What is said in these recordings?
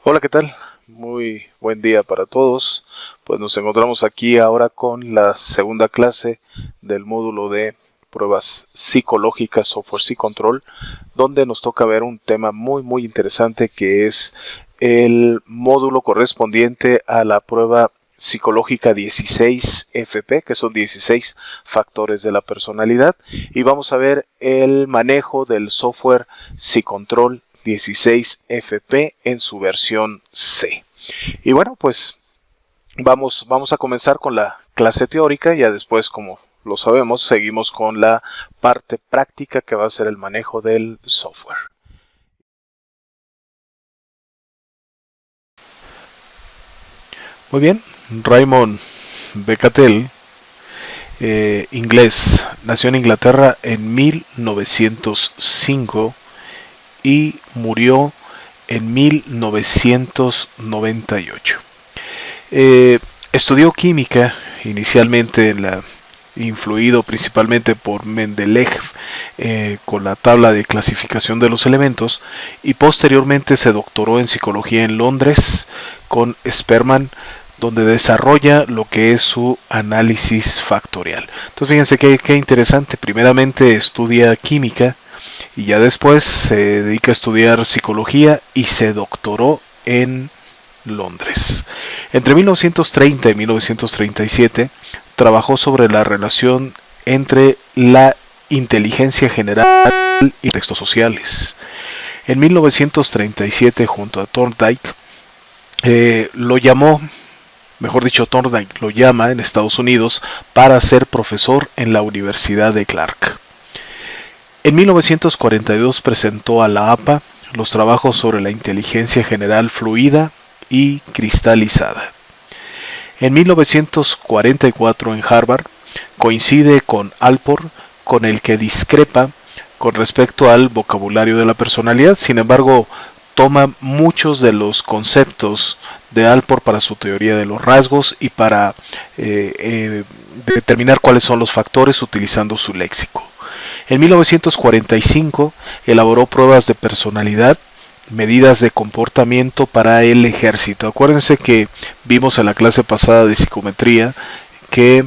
Hola, ¿qué tal? Muy buen día para todos. Pues nos encontramos aquí ahora con la segunda clase del módulo de pruebas psicológicas Software C-Control, donde nos toca ver un tema muy interesante que es el módulo correspondiente a la prueba psicológica 16 FP, que son 16 factores de la personalidad, y vamos a ver el manejo del software C-Control 16 FP en su versión C. Y bueno, pues vamos a comenzar con la clase teórica. Ya después, como lo sabemos, seguimos con la parte práctica, que va a ser el manejo del software. Muy bien, Raymond Becquerel, inglés, nació en Inglaterra en 1905 y murió en 1998. Estudió química inicialmente influido principalmente por Mendeleev, con la tabla de clasificación de los elementos, y posteriormente se doctoró en psicología en Londres con Sperman, donde desarrolla lo que es su análisis factorial. Entonces fíjense qué interesante. Primeramente estudia química y ya después se dedica a estudiar psicología y se doctoró en Londres. Entre 1930 y 1937 trabajó sobre la relación entre la inteligencia general y textos sociales. En 1937, junto a Thorndike, lo llamó, mejor dicho, Thorndike lo llama en Estados Unidos para ser profesor en la Universidad de Clark. En 1942 presentó a la APA los trabajos sobre la inteligencia general fluida y cristalizada. En 1944 en Harvard coincide con Alport, con el que discrepa con respecto al vocabulario de la personalidad. Sin embargo, toma muchos de los conceptos de Alport para su teoría de los rasgos y para determinar cuáles son los factores utilizando su léxico. En 1945 elaboró pruebas de personalidad, medidas de comportamiento para el ejército. Acuérdense que vimos en la clase pasada de psicometría que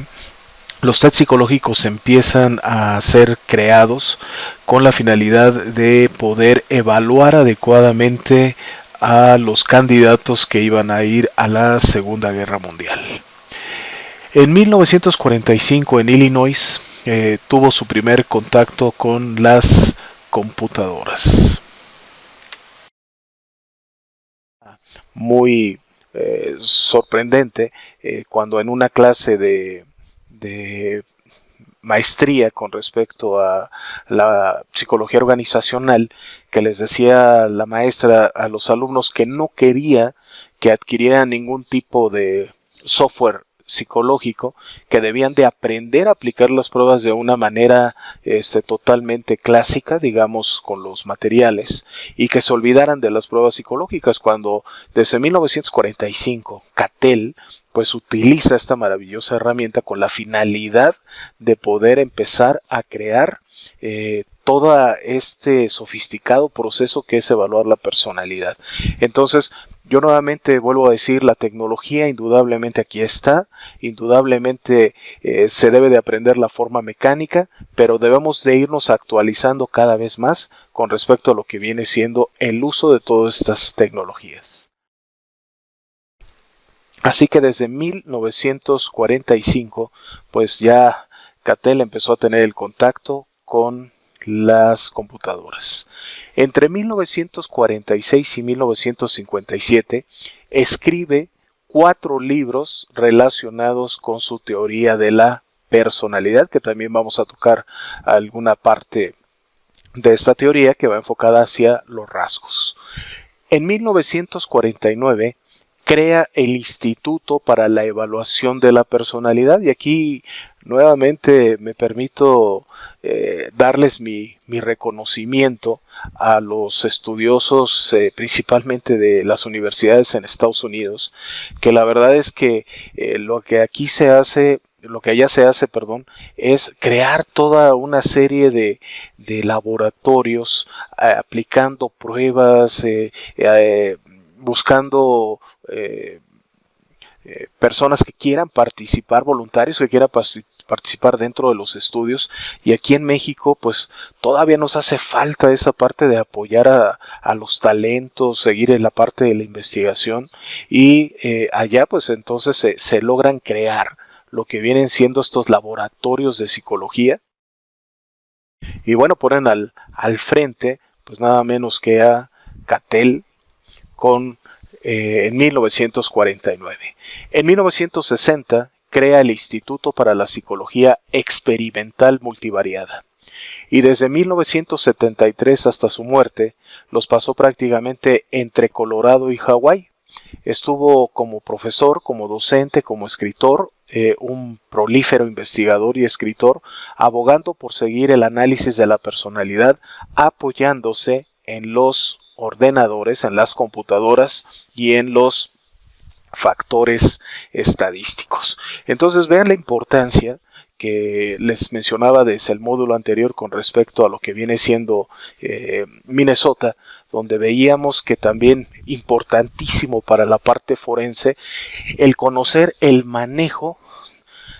los tests psicológicos empiezan a ser creados con la finalidad de poder evaluar adecuadamente a los candidatos que iban a ir a la Segunda Guerra Mundial. En 1945 en Illinois tuvo su primer contacto con las computadoras. Muy sorprendente cuando en una clase de maestría con respecto a la psicología organizacional, que les decía la maestra a los alumnos que no quería que adquirieran ningún tipo de software psicológico, que debían de aprender a aplicar las pruebas de una manera totalmente clásica, digamos, con los materiales, y que se olvidaran de las pruebas psicológicas, cuando desde 1945 Cattell pues utiliza esta maravillosa herramienta con la finalidad de poder empezar a crear todo este sofisticado proceso que es evaluar la personalidad. Entonces, yo nuevamente vuelvo a decir, la tecnología indudablemente aquí está, indudablemente se debe de aprender la forma mecánica, pero debemos de irnos actualizando cada vez más con respecto a lo que viene siendo el uso de todas estas tecnologías. Así que desde 1945, pues ya Cattell empezó a tener el contacto con las computadoras. Entre 1946 y 1957 escribe 4 libros relacionados con su teoría de la personalidad, que también vamos a tocar alguna parte de esta teoría que va enfocada hacia los rasgos. En 1949 crea el Instituto para la Evaluación de la Personalidad, y aquí nuevamente me permito darles mi reconocimiento a los estudiosos, principalmente de las universidades en Estados Unidos, que la verdad es que lo que allá se hace, es crear toda una serie de laboratorios aplicando pruebas, buscando personas que quieran participar, voluntarios que quieran participar dentro de los estudios. Y aquí en México pues todavía nos hace falta esa parte de apoyar a los talentos, seguir en la parte de la investigación, y allá pues entonces se logran crear lo que vienen siendo estos laboratorios de psicología. Y bueno, ponen al frente pues nada menos que a Cattell con en 1949. En 1960 crea el Instituto para la Psicología Experimental Multivariada, y desde 1973 hasta su muerte los pasó prácticamente entre Colorado y Hawái. Estuvo como profesor, como docente, como escritor, un prolífero investigador y escritor, abogando por seguir el análisis de la personalidad, apoyándose en los ordenadores, en las computadoras y en los factores estadísticos. Entonces vean la importancia que les mencionaba desde el módulo anterior con respecto a lo que viene siendo Minnesota, donde veíamos que también importantísimo para la parte forense el conocer el manejo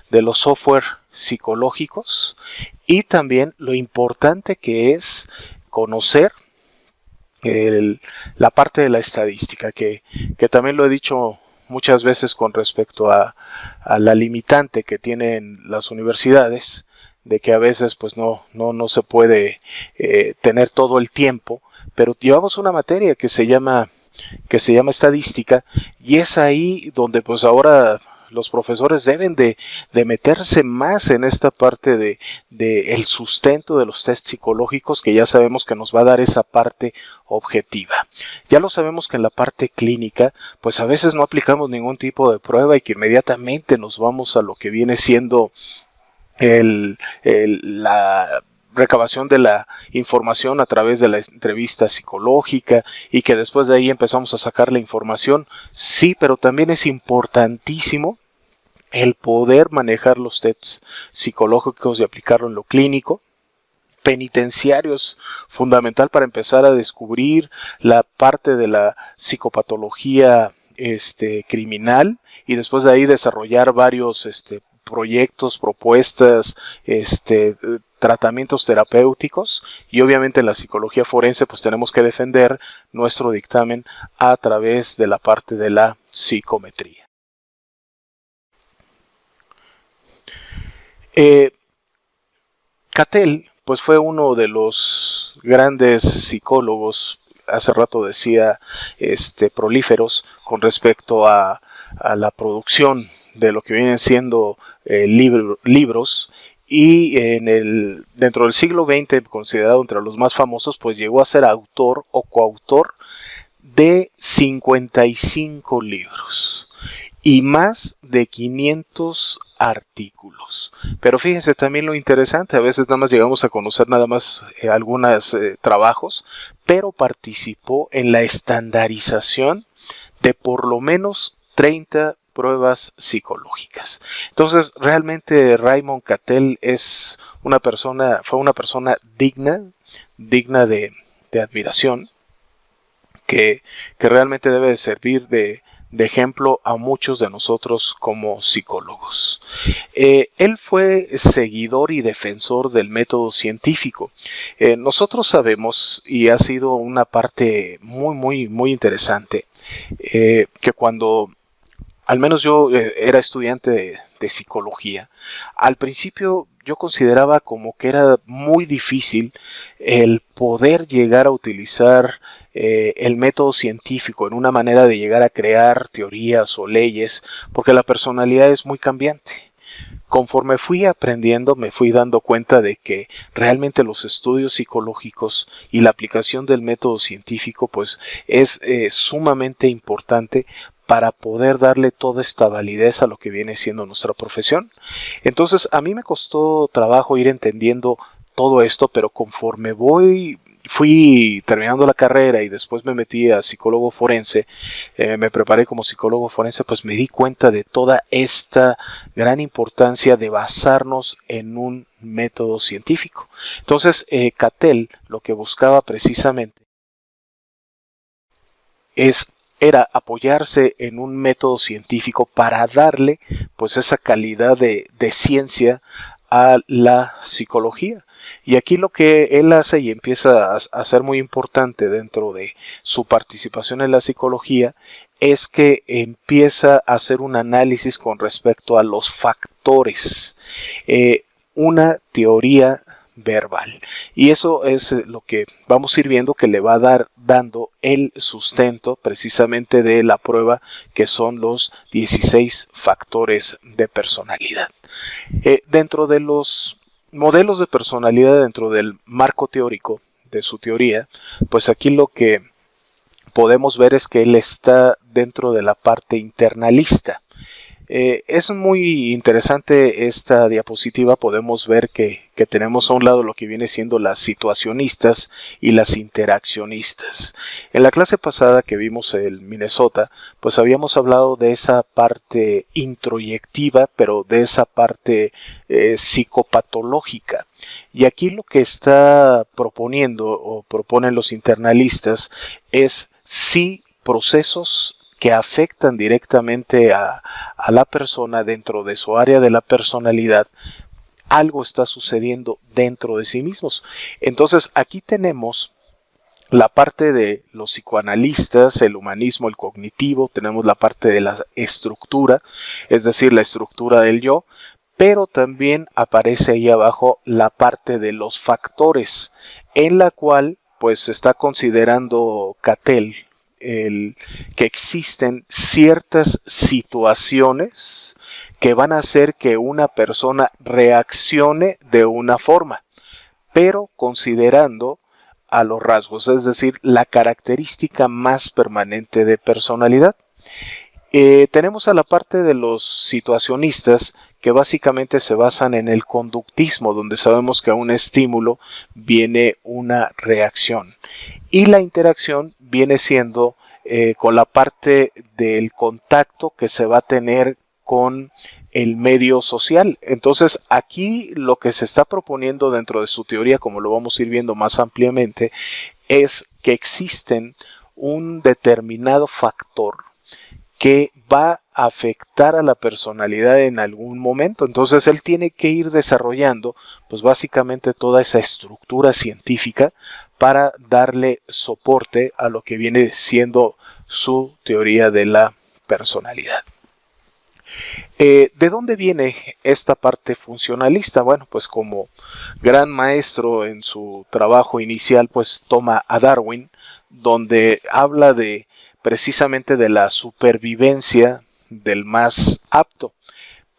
de los software psicológicos, y también lo importante que es conocer la parte de la estadística, que también lo he dicho muchas veces con respecto a la limitante que tienen las universidades, de que a veces pues no se puede tener todo el tiempo, pero llevamos una materia que se llama estadística, y es ahí donde pues ahora los profesores deben de meterse más en esta parte de el sustento de los test psicológicos, que ya sabemos que nos va a dar esa parte objetiva. Ya lo sabemos que en la parte clínica pues a veces no aplicamos ningún tipo de prueba y que inmediatamente nos vamos a lo que viene siendo la recabación de la información a través de la entrevista psicológica, y que después de ahí empezamos a sacar la información. Sí, pero también es importantísimo el poder manejar los tests psicológicos y aplicarlo en lo clínico. Penitenciario es fundamental para empezar a descubrir la parte de la psicopatología criminal, y después de ahí desarrollar varios proyectos, propuestas, tratamientos terapéuticos. Y obviamente en la psicología forense pues tenemos que defender nuestro dictamen a través de la parte de la psicometría. Cattell pues fue uno de los grandes psicólogos, hace rato decía, prolíferos con respecto a la producción de lo que vienen siendo libros, y dentro del siglo XX, considerado entre los más famosos, pues llegó a ser autor o coautor de 55 libros y más de 500 artículos. Pero fíjense también lo interesante, a veces nada más llegamos a conocer nada más algunos trabajos, pero participó en la estandarización de por lo menos 30 pruebas psicológicas. Entonces, realmente Raymond Cattell fue una persona digna de admiración, que realmente debe de servir de ejemplo a muchos de nosotros como psicólogos. Él fue seguidor y defensor del método científico. Nosotros sabemos, y ha sido una parte muy interesante, que cuando al menos yo era estudiante de psicología, al principio yo consideraba como que era muy difícil el poder llegar a utilizar el método científico en una manera de llegar a crear teorías o leyes, porque la personalidad es muy cambiante. Conforme fui aprendiendo, me fui dando cuenta de que realmente los estudios psicológicos y la aplicación del método científico pues es sumamente importante para poder darle toda esta validez a lo que viene siendo nuestra profesión. Entonces a mí me costó trabajo ir entendiendo todo esto, pero conforme fui terminando la carrera y después me metí a psicólogo forense, me preparé como psicólogo forense, pues me di cuenta de toda esta gran importancia de basarnos en un método científico. Entonces, Cattell lo que buscaba precisamente es era apoyarse en un método científico para darle pues esa calidad de ciencia a la psicología. Y aquí lo que él hace y empieza a ser muy importante dentro de su participación en la psicología es que empieza a hacer un análisis con respecto a los factores, una teoría verbal. Y eso es lo que vamos a ir viendo que le va a dar dando el sustento precisamente de la prueba, que son los 16 factores de personalidad. Dentro de los modelos de personalidad, dentro del marco teórico de su teoría, pues aquí lo que podemos ver es que él está dentro de la parte internalista. Es muy interesante esta diapositiva. Podemos ver que tenemos a un lado lo que viene siendo las situacionistas y las interaccionistas. En la clase pasada que vimos el Minnesota, pues habíamos hablado de esa parte introyectiva, pero de esa parte psicopatológica. Y aquí lo que está proponiendo o proponen los internalistas es sí procesos que afectan directamente a la persona dentro de su área de la personalidad. Algo está sucediendo dentro de sí mismos. Entonces aquí tenemos la parte de los psicoanalistas, el humanismo, el cognitivo, tenemos la parte de la estructura, es decir, la estructura del yo, pero también aparece ahí abajo la parte de los factores, en la cual pues está considerando Cattell que existen ciertas situaciones que van a hacer que una persona reaccione de una forma, pero considerando a los rasgos, es decir, la característica más permanente de personalidad. Tenemos a la parte de los situacionistas, que básicamente se basan en el conductismo, donde sabemos que a un estímulo viene una reacción. Y la interacción viene siendo con la parte del contacto que se va a tener con el medio social. Entonces aquí lo que se está proponiendo dentro de su teoría, como lo vamos a ir viendo más ampliamente, es que existen un determinado factor que va a afectar a la personalidad en algún momento. Entonces él tiene que ir desarrollando pues básicamente toda esa estructura científica para darle soporte a lo que viene siendo su teoría de la personalidad. ¿De dónde viene esta parte funcionalista? Bueno, pues como gran maestro en su trabajo inicial, pues toma a Darwin, donde habla de precisamente de la supervivencia del más apto.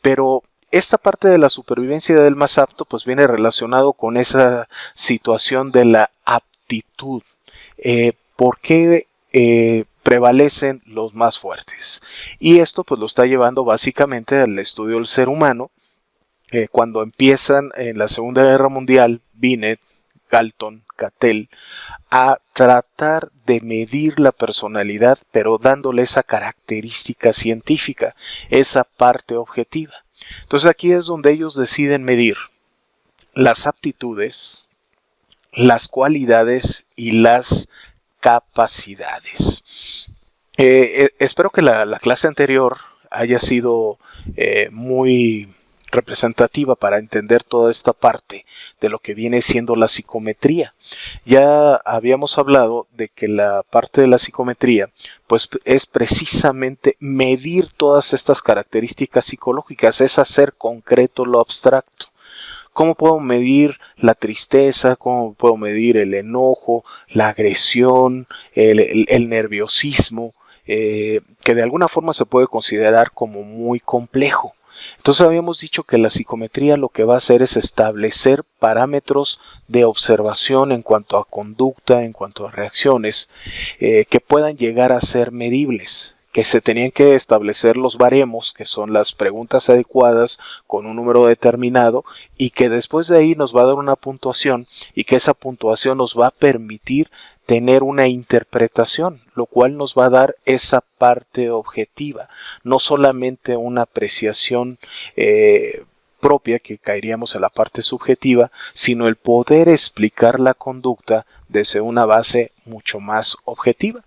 Pero esta parte de la supervivencia del más apto pues viene relacionado con esa situación de la aptitud. ¿Por qué prevalecen los más fuertes? Y esto pues lo está llevando básicamente al estudio del ser humano. Cuando empiezan en la Segunda Guerra Mundial, Binet, Galton, Cattell, a tratar de medir la personalidad, pero dándole esa característica científica, esa parte objetiva. Entonces aquí es donde ellos deciden medir las aptitudes, las cualidades y las capacidades. Espero que la clase anterior haya sido muy representativa para entender toda esta parte de lo que viene siendo la psicometría. Ya habíamos hablado de que la parte de la psicometría pues es precisamente medir todas estas características psicológicas, es hacer concreto lo abstracto. ¿Cómo puedo medir la tristeza? ¿Cómo puedo medir el enojo, la agresión, el nerviosismo? Que de alguna forma se puede considerar como muy complejo. Entonces habíamos dicho que la psicometría lo que va a hacer es establecer parámetros de observación en cuanto a conducta, en cuanto a reacciones, que puedan llegar a ser medibles, que se tenían que establecer los baremos, que son las preguntas adecuadas con un número determinado, y que después de ahí nos va a dar una puntuación, y que esa puntuación nos va a permitir tener una interpretación, lo cual nos va a dar esa parte objetiva, no solamente una apreciación propia, que caeríamos en la parte subjetiva, sino el poder explicar la conducta desde una base mucho más objetiva.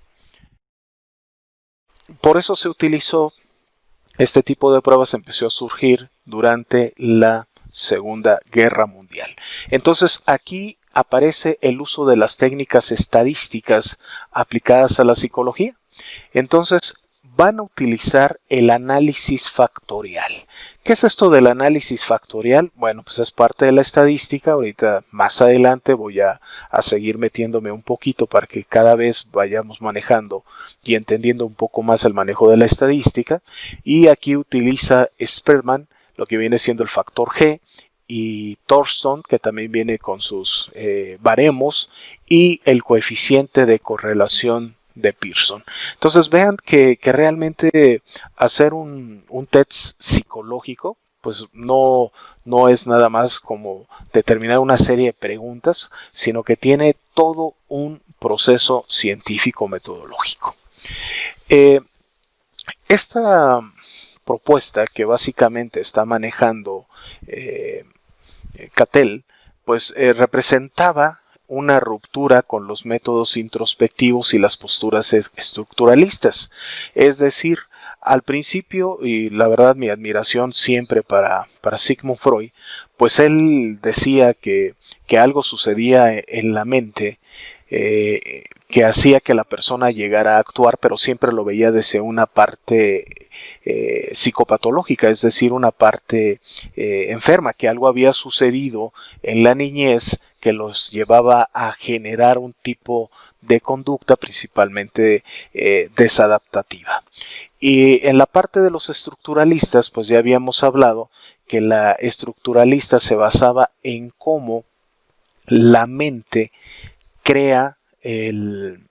por eso se utilizó este tipo de pruebas, empezó a surgir durante la Segunda Guerra Mundial. Entonces aquí aparece el uso de las técnicas estadísticas aplicadas a la psicología. Entonces van a utilizar el análisis factorial. ¿Qué es esto del análisis factorial? Bueno, pues es parte de la estadística. Ahorita más adelante voy a seguir metiéndome un poquito para que cada vez vayamos manejando y entendiendo un poco más el manejo de la estadística. Y aquí utiliza Spearman lo que viene siendo el factor G, y Thornton, que también viene con sus baremos, y el coeficiente de correlación de Pearson. Entonces vean que realmente hacer un test psicológico pues no es nada más como determinar una serie de preguntas, sino que tiene todo un proceso científico metodológico. Esta propuesta que básicamente está manejando Cattell, pues representaba una ruptura con los métodos introspectivos y las posturas estructuralistas. Es decir, al principio, y la verdad mi admiración siempre para Sigmund Freud, pues él decía que algo sucedía en la mente que hacía que la persona llegara a actuar, pero siempre lo veía desde una parte psicopatológica, es decir, una parte enferma, que algo había sucedido en la niñez que los llevaba a generar un tipo de conducta principalmente desadaptativa. Y en la parte de los estructuralistas, pues ya habíamos hablado que la estructuralista se basaba en cómo la mente crea el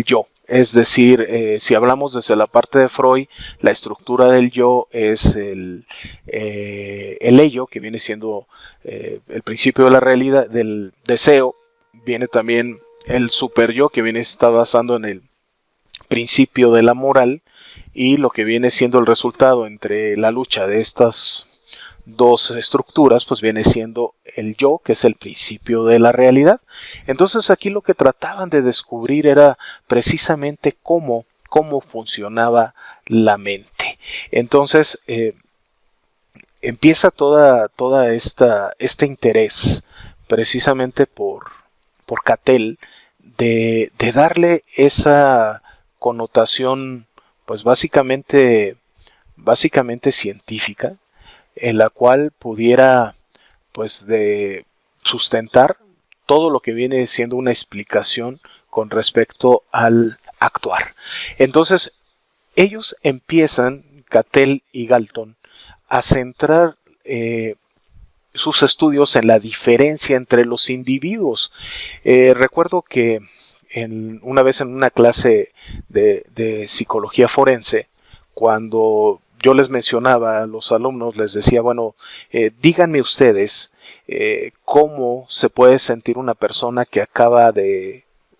yo. Es decir, si hablamos desde la parte de Freud, la estructura del yo es el ello, que viene siendo el principio de la realidad, del deseo. Viene también el super yo, que está basando en el principio de la moral, y lo que viene siendo el resultado entre la lucha de estas dos estructuras, pues viene siendo el yo, que es el principio de la realidad. Entonces aquí lo que trataban de descubrir era precisamente cómo funcionaba la mente. Entonces empieza toda este interés precisamente por Cattell de darle esa connotación pues básicamente científica, en la cual pudiera pues de sustentar todo lo que viene siendo una explicación con respecto al actuar. Entonces ellos empiezan, Cattell y Galton, a centrar sus estudios en la diferencia entre los individuos. Recuerdo que una vez en una clase de psicología forense, cuando yo les mencionaba a los alumnos, les decía, bueno, díganme ustedes cómo se puede sentir una persona que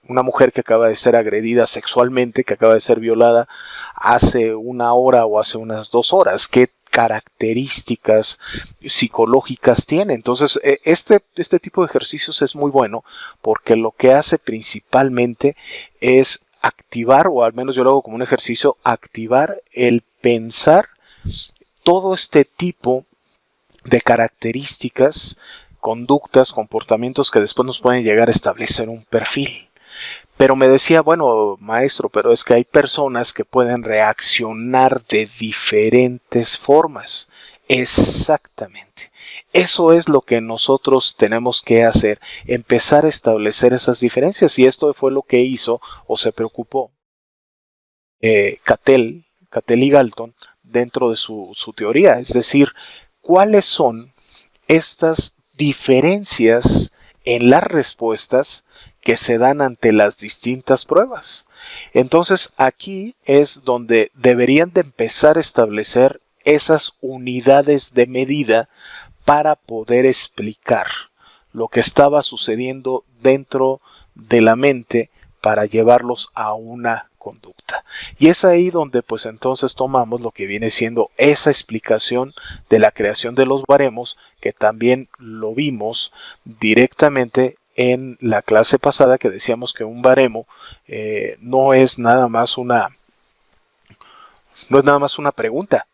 una mujer que acaba de ser agredida sexualmente, que acaba de ser violada hace una hora o hace unas 2 horas. ¿Qué características psicológicas tiene? Entonces, este tipo de ejercicios es muy bueno porque lo que hace principalmente es activar, o al menos yo lo hago como un ejercicio, activar el pensar todo este tipo de características, conductas, comportamientos que después nos pueden llegar a establecer un perfil. Pero me decía, bueno, maestro, pero es que hay personas que pueden reaccionar de diferentes formas. Exactamente. Eso es lo que nosotros tenemos que hacer, empezar a establecer esas diferencias. Y esto fue lo que hizo o se preocupó Cattell y Galton dentro de su teoría. Es decir, ¿cuáles son estas diferencias en las respuestas que se dan ante las distintas pruebas? Entonces aquí es donde deberían de empezar a establecer esas unidades de medida para poder explicar lo que estaba sucediendo dentro de la mente para llevarlos a una conducta. Y es ahí donde pues entonces tomamos lo que viene siendo esa explicación de la creación de los baremos, que también lo vimos directamente en la clase pasada, que decíamos que un baremo no es nada más una no es nada más una pregunta.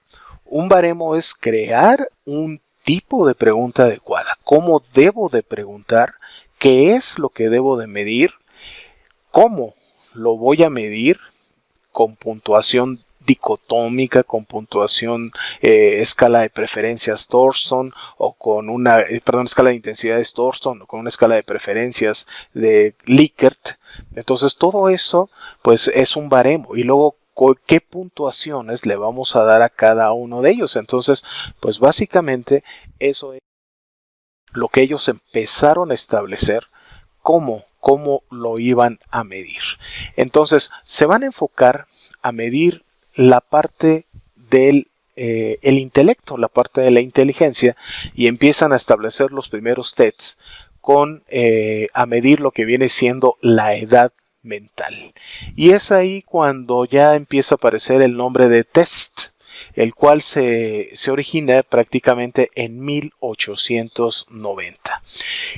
Un baremo es crear un tipo de pregunta adecuada. ¿Cómo debo de preguntar? ¿Qué es lo que debo de medir? ¿Cómo lo voy a medir? Con puntuación dicotómica, con puntuación escala de preferencias Thorson, o con una, escala de intensidades Thorson, o con una escala de preferencias de Likert. Entonces todo eso pues es un baremo, y luego qué puntuaciones le vamos a dar a cada uno de ellos. Entonces pues básicamente eso es lo que ellos empezaron a establecer, cómo lo iban a medir. Entonces se van a enfocar a medir la parte del el intelecto, la parte de la inteligencia, y empiezan a establecer los primeros tests con a medir lo que viene siendo la edad mental. Y es ahí cuando ya empieza a aparecer el nombre de test, el cual se origina prácticamente en 1890.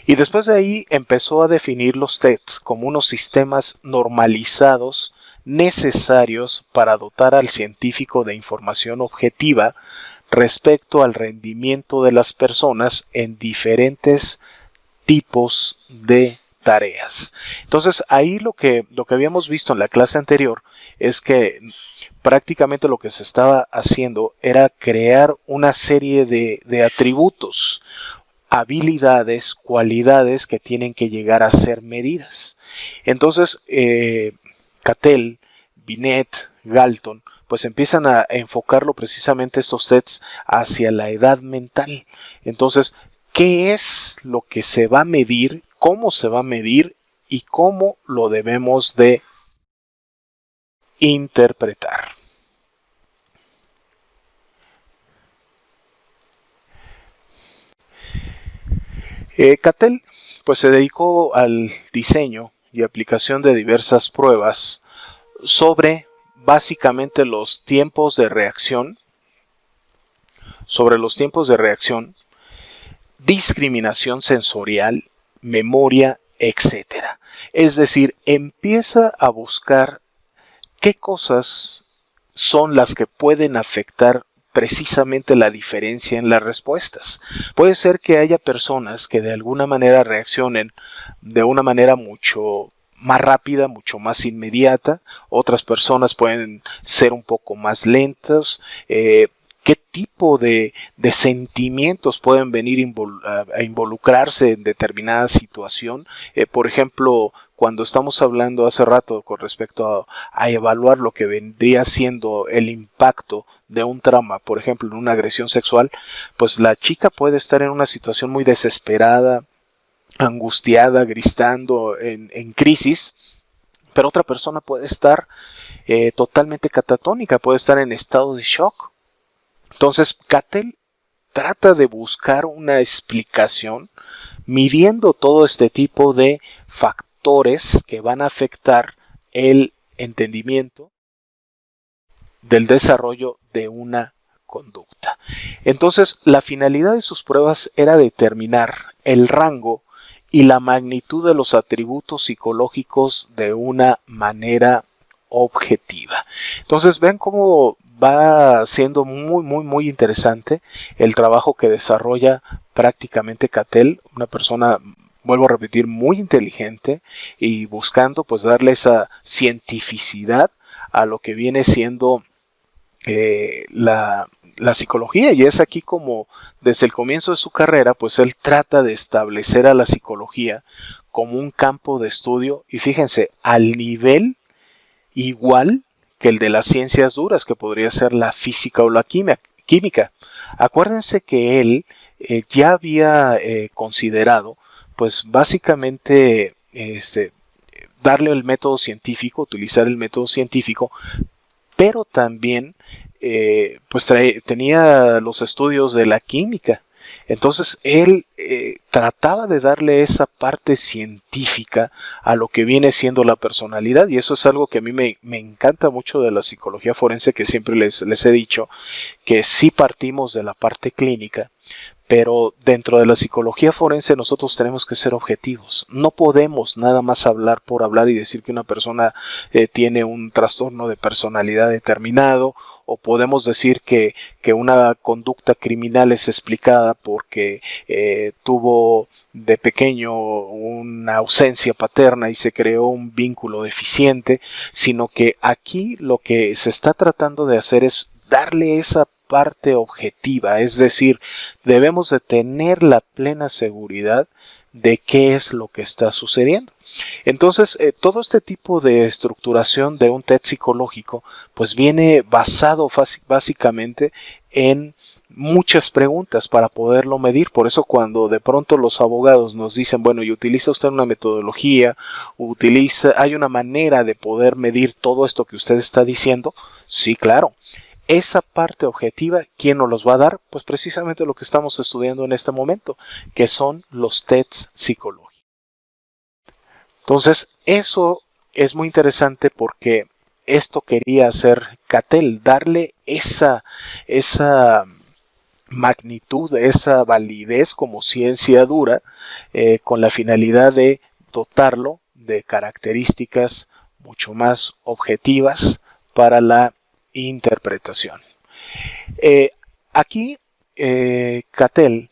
Y después de ahí empezó a definir los tests como unos sistemas normalizados necesarios para dotar al científico de información objetiva respecto al rendimiento de las personas en diferentes tipos de tareas. Entonces ahí lo que habíamos visto en la clase anterior es que prácticamente lo que se estaba haciendo era crear una serie de atributos, habilidades, cualidades que tienen que llegar a ser medidas. Entonces Cattell, Binet, Galton pues empiezan a enfocarlo precisamente estos tests hacia la edad mental. Entonces, ¿qué es lo que se va a medir? ¿Cómo se va a medir? ¿Y cómo lo debemos de interpretar? Cattell pues se dedicó al diseño y aplicación de diversas pruebas sobre básicamente los tiempos de reacción, discriminación sensorial, memoria, etc. Es decir, empieza a buscar qué cosas son las que pueden afectar precisamente la diferencia en las respuestas. Puede ser que haya personas que de alguna manera reaccionen de una manera mucho más rápida, mucho más inmediata. Otras personas pueden ser un poco más lentas. ¿Qué tipo de sentimientos pueden venir a involucrarse en determinada situación? Por ejemplo, cuando estamos hablando hace rato con respecto a evaluar lo que vendría siendo el impacto de un trauma, por ejemplo, en una agresión sexual, pues la chica puede estar en una situación muy desesperada, angustiada, gritando, en crisis, pero otra persona puede estar totalmente catatónica, puede estar en estado de shock. Entonces, Cattell trata de buscar una explicación midiendo todo este tipo de factores que van a afectar el entendimiento del desarrollo de una conducta. Entonces, la finalidad de sus pruebas era determinar el rango y la magnitud de los atributos psicológicos de una manera objetiva. Entonces, ven cómo va siendo muy interesante el trabajo que desarrolla prácticamente Cattell, una persona, vuelvo a repetir, muy inteligente, y buscando pues darle esa cientificidad a lo que viene siendo la psicología. Y es aquí como desde el comienzo de su carrera pues él trata de establecer a la psicología como un campo de estudio, y fíjense, al nivel igual que el de las ciencias duras, que podría ser la física o la química. Acuérdense que él ya había considerado pues básicamente darle el método científico, utilizar el método científico, pero también pues tenía los estudios de la química. Entonces él trataba de darle esa parte científica a lo que viene siendo la personalidad, y eso es algo que a mí me encanta mucho de la psicología forense, que siempre les he dicho que sí partimos de la parte clínica, Pero dentro de la psicología forense nosotros tenemos que ser objetivos. No podemos nada más hablar por hablar y decir que una persona tiene un trastorno de personalidad determinado, o podemos decir que una conducta criminal es explicada porque tuvo de pequeño una ausencia paterna y se creó un vínculo deficiente, sino que aquí lo que se está tratando de hacer es darle esa parte objetiva, es decir, debemos de tener la plena seguridad de qué es lo que está sucediendo. Entonces, todo este tipo de estructuración de un test psicológico, pues viene basado básicamente en muchas preguntas para poderlo medir. Por eso cuando de pronto los abogados nos dicen, bueno, y utiliza usted una metodología, hay una manera de poder medir todo esto que usted está diciendo, sí, claro. Esa parte objetiva, ¿quién nos los va a dar? Pues precisamente lo que estamos estudiando en este momento, que son los tests psicológicos. Entonces, eso es muy interesante porque esto quería hacer Cattell, darle esa magnitud, esa validez como ciencia dura, con la finalidad de dotarlo de características mucho más objetivas para la interpretación. Aquí Cattell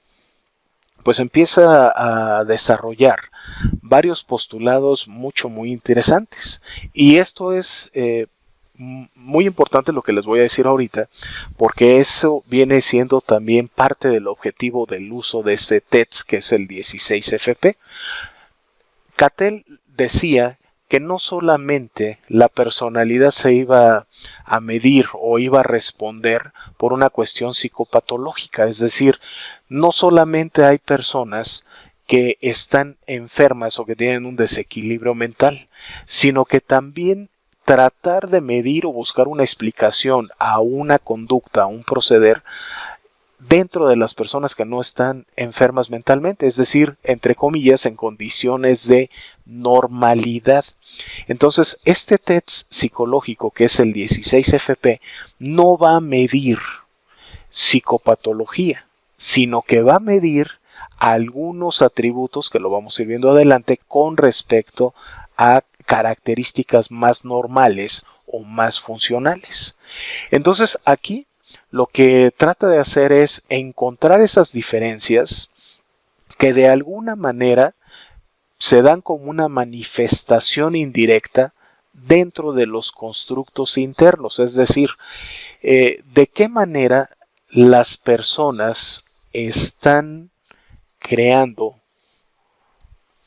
pues empieza a desarrollar varios postulados muy interesantes, y esto es muy importante lo que les voy a decir ahorita, porque eso viene siendo también parte del objetivo del uso de este test, que es el 16FP. Cattell decía que no solamente la personalidad se iba a medir o iba a responder por una cuestión psicopatológica, es decir, no solamente hay personas que están enfermas o que tienen un desequilibrio mental, sino que también tratar de medir o buscar una explicación a una conducta, a un proceder, dentro de las personas que no están enfermas mentalmente, es decir, entre comillas, en condiciones de normalidad. Entonces, este test psicológico, que es el 16FP, no va a medir psicopatología, sino que va a medir algunos atributos que lo vamos a ir viendo adelante con respecto a características más normales o más funcionales. Entonces, aquí lo que trata de hacer es encontrar esas diferencias que de alguna manera se dan como una manifestación indirecta dentro de los constructos internos, es decir, de qué manera las personas están creando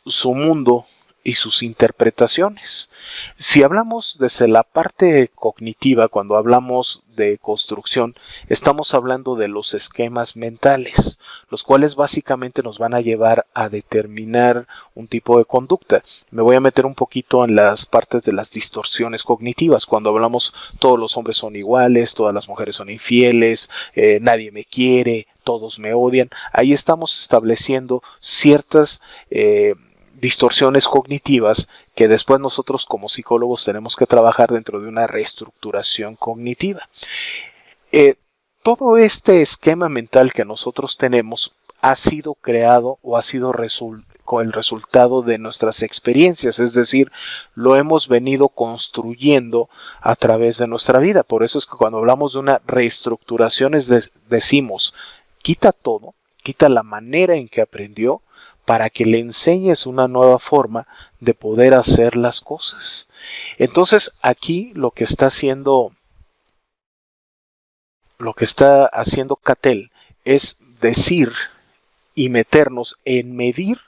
su mundo y sus interpretaciones. Si hablamos desde la parte cognitiva, cuando hablamos de construcción, estamos hablando de los esquemas mentales, los cuales básicamente nos van a llevar a determinar un tipo de conducta. Me voy a meter un poquito en las partes de las distorsiones cognitivas, cuando hablamos todos los hombres son iguales, todas las mujeres son infieles, nadie me quiere, todos me odian. Ahí estamos estableciendo ciertas distorsiones cognitivas que después nosotros como psicólogos tenemos que trabajar dentro de una reestructuración cognitiva. Todo este esquema mental que nosotros tenemos ha sido creado o ha sido con el resultado de nuestras experiencias, es decir, lo hemos venido construyendo a través de nuestra vida. Por eso es que cuando hablamos de una reestructuración decimos, quita todo, quita la manera en que aprendió, para que le enseñes una nueva forma de poder hacer las cosas. Entonces, aquí lo que está haciendo Cattell es decir y meternos en medir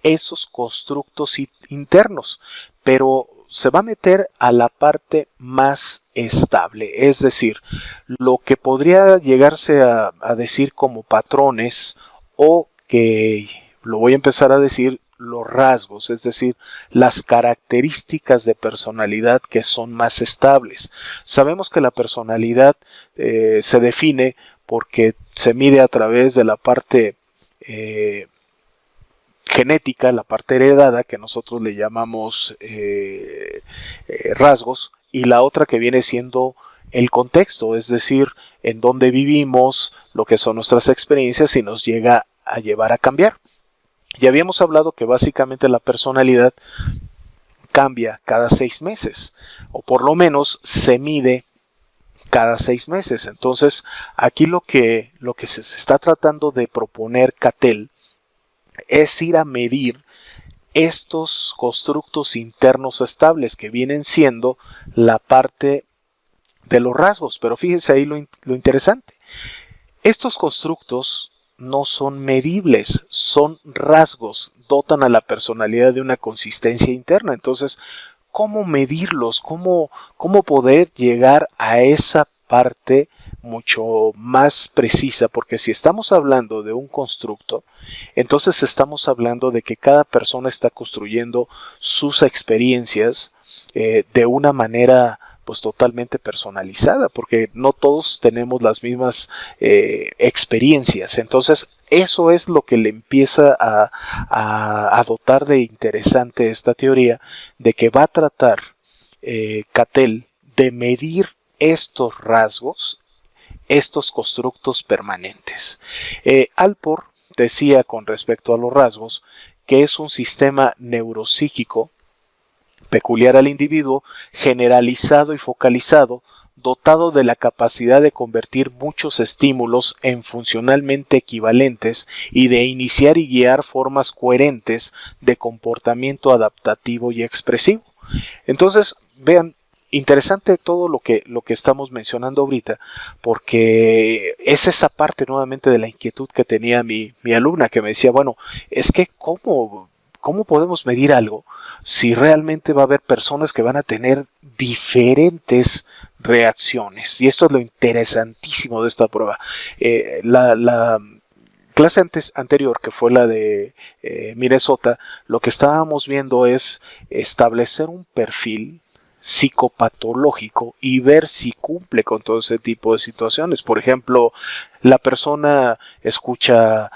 esos constructos internos, pero se va a meter a la parte más estable, es decir, lo que podría llegarse a decir como patrones, o que lo voy a empezar a decir los rasgos, es decir, las características de personalidad que son más estables. Sabemos que la personalidad se define porque se mide a través de la parte genética, la parte heredada, que nosotros le llamamos rasgos, y la otra que viene siendo el contexto, es decir, en dónde vivimos, lo que son nuestras experiencias y nos llega a llevar a cambiar. Ya habíamos hablado que básicamente la personalidad cambia cada 6 meses, o por lo menos se mide cada 6 meses. Entonces, aquí lo que se está tratando de proponer Cattell es ir a medir estos constructos internos estables que vienen siendo la parte de los rasgos. Pero fíjense ahí lo interesante. Estos constructos no son medibles, son rasgos, dotan a la personalidad de una consistencia interna. Entonces, ¿cómo medirlos? ¿Cómo poder llegar a esa parte mucho más precisa? Porque si estamos hablando de un constructo, entonces estamos hablando de que cada persona está construyendo sus experiencias de una manera pues totalmente personalizada, porque no todos tenemos las mismas experiencias. Entonces eso es lo que le empieza a dotar de interesante esta teoría, de que va a tratar Cattell de medir estos rasgos, estos constructos permanentes. Alport decía con respecto a los rasgos que es un sistema neuropsíquico peculiar al individuo, generalizado y focalizado, dotado de la capacidad de convertir muchos estímulos en funcionalmente equivalentes y de iniciar y guiar formas coherentes de comportamiento adaptativo y expresivo. Entonces, vean, interesante todo lo que estamos mencionando ahorita, porque es esa parte nuevamente de la inquietud que tenía mi alumna, que me decía, bueno, es que ¿cómo podemos medir algo si realmente va a haber personas que van a tener diferentes reacciones? Y esto es lo interesantísimo de esta prueba. La clase anterior, que fue la de Minnesota, lo que estábamos viendo es establecer un perfil psicopatológico y ver si cumple con todo ese tipo de situaciones. Por ejemplo, la persona escucha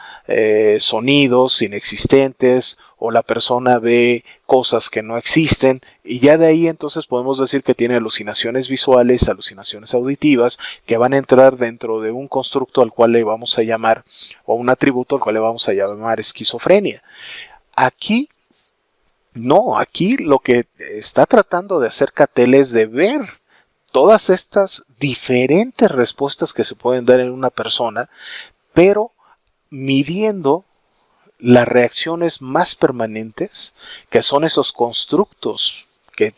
sonidos inexistentes, o la persona ve cosas que no existen, y ya de ahí entonces podemos decir que tiene alucinaciones visuales, alucinaciones auditivas, que van a entrar dentro de un constructo al cual le vamos a llamar, o un atributo al cual le vamos a llamar esquizofrenia. Aquí no, aquí lo que está tratando de hacer Cattell es de ver todas estas diferentes respuestas que se pueden dar en una persona, pero midiendo las reacciones más permanentes, que son esos constructos que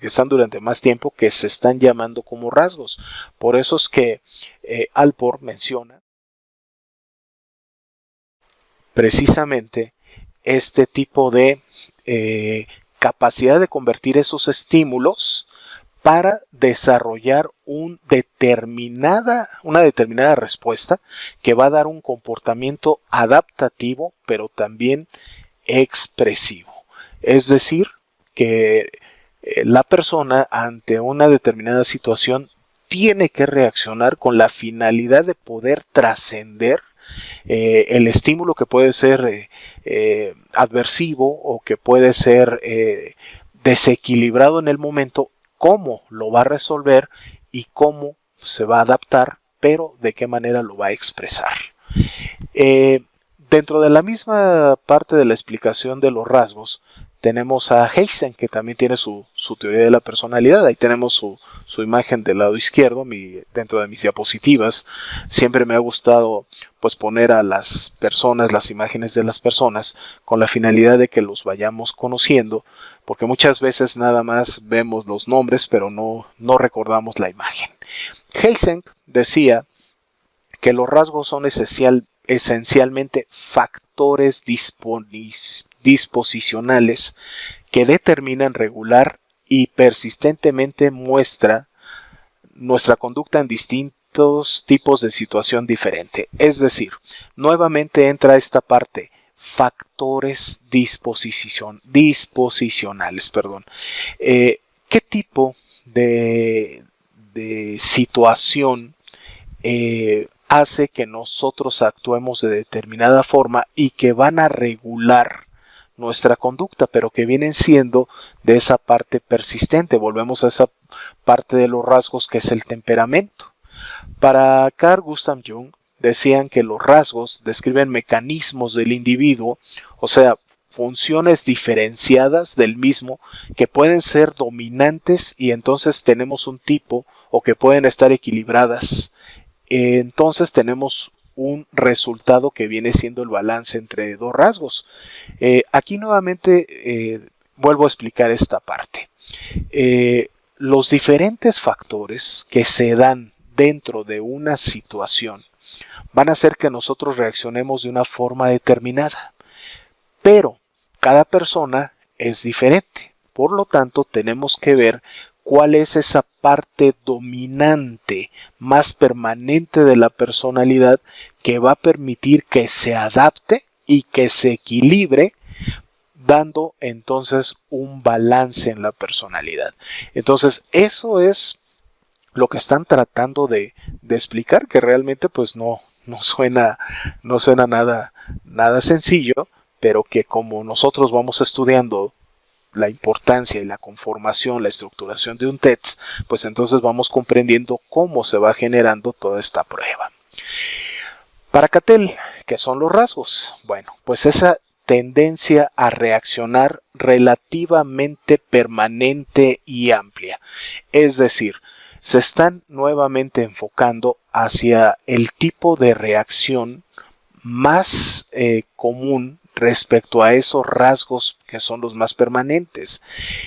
están durante más tiempo, que se están llamando como rasgos. Por eso es que Alport menciona precisamente este tipo de capacidad de convertir esos estímulos para desarrollar una determinada respuesta que va a dar un comportamiento adaptativo, pero también expresivo. Es decir, que la persona ante una determinada situación tiene que reaccionar con la finalidad de poder trascender el estímulo, que puede ser adversivo o que puede ser desequilibrado en el momento, cómo lo va a resolver y cómo se va a adaptar, pero de qué manera lo va a expresar. Dentro de la misma parte de la explicación de los rasgos, tenemos a Eysenck, que también tiene su teoría de la personalidad. Ahí tenemos su imagen del lado izquierdo, dentro de mis diapositivas. Siempre me ha gustado pues poner a las personas, las imágenes de las personas, con la finalidad de que los vayamos conociendo, porque muchas veces nada más vemos los nombres, pero no recordamos la imagen. Eysenck decía que los rasgos son esencialmente factores disposicionales que determinan regular y persistentemente nuestra conducta en distintos tipos de situación diferente. Es decir, nuevamente entra esta parte, factores disposicionales. ¿Qué tipo de situación hace que nosotros actuemos de determinada forma y que van a regular nuestra conducta, pero que vienen siendo de esa parte persistente? Volvemos a esa parte de los rasgos, que es el temperamento. Para Carl Gustav Jung decían que los rasgos describen mecanismos del individuo, o sea, funciones diferenciadas del mismo que pueden ser dominantes y entonces tenemos un tipo, o que pueden estar equilibradas. Entonces tenemos un resultado que viene siendo el balance entre dos rasgos. Aquí nuevamente vuelvo a explicar esta parte. Los diferentes factores que se dan dentro de una situación van a hacer que nosotros reaccionemos de una forma determinada, pero cada persona es diferente. Por lo tanto, tenemos que ver cuál es esa parte dominante, más permanente de la personalidad, que va a permitir que se adapte y que se equilibre, dando entonces un balance en la personalidad. Entonces, eso es lo que están tratando de explicar, que realmente pues no suena nada sencillo, pero que como nosotros vamos estudiando la importancia y la conformación, la estructuración de un TEDS, pues entonces vamos comprendiendo cómo se va generando toda esta prueba. Para Cattell, ¿qué son los rasgos? Bueno, pues esa tendencia a reaccionar relativamente permanente y amplia. Es decir, se están nuevamente enfocando hacia el tipo de reacción más común respecto a esos rasgos que son los más permanentes.